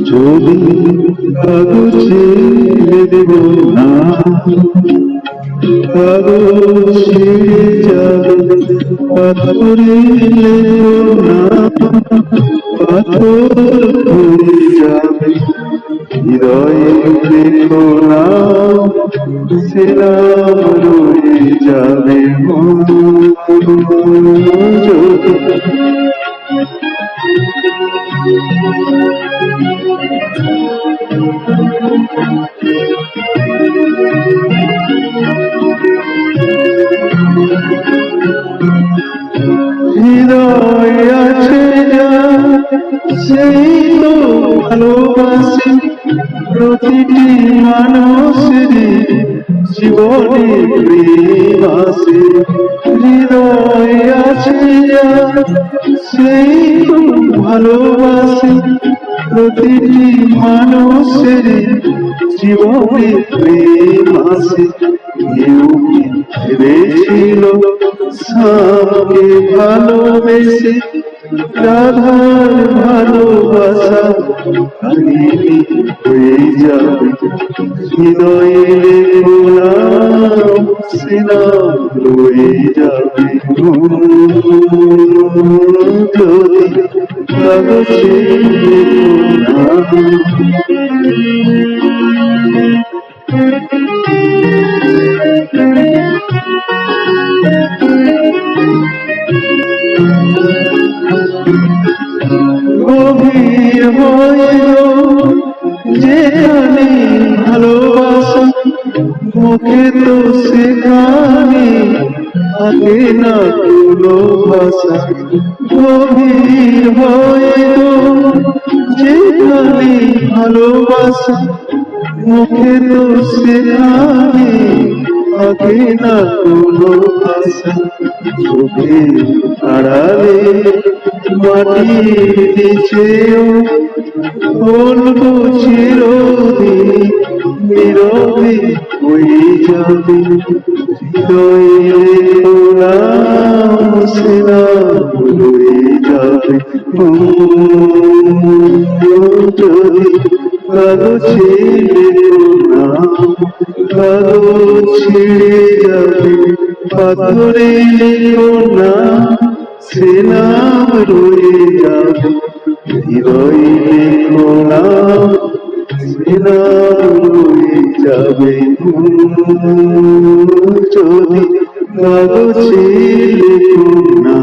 যদি কাগজে দেব না, কাগজ ছিঁড়ে যাবে, পাথরে লেখো না, পাথর হয়ে যাবে। হৃদয়ে লেখো না, সে নাম রয়ে যাবে। হৃদয় আছে যা, সেই তো ভালোবাসে প্রতিটি মানুষেরই জীবনে প্রেম আসে। হৃদয় আছে যা, সেই তো ভালোবাসে প্রতিটি মানুষেরই জীবনে প্রেম আসে। কেউ ভেবেছিল স্বামীকে ভালোবেসে রাধার ভালোবাসা কাহিনী হয়ে যাবে। হৃদয়ে লেখো নাম, সে নাম রয়ে যাবে। যদি কাগজে লেখো গভীর হয়ে যেখানে ভালোবাসা, মুখে তো সেখানে থাকে না কোনো ভাষা। গভীর হয়ে যেখানে ভালোবাসা, মুখে তো সেখানে থাকে না কোনো ভাষা। চোখে আড়ালে মাটির নিচেও বলবো চিরদিন নীরবে হয়ে যাবে। হৃদয়ে লেখো নাম, সে নাম রয়ে যাবে। যদি কাগজে লেখো নাম, কাগজ ছিঁড়ে যাবে, পাথরে লেখো না, সে নাম রয়ে যাবে। হৃদয়ে লেখো নাম, সে নাম রয়ে যাবে। যদি কাগজে লেখো না।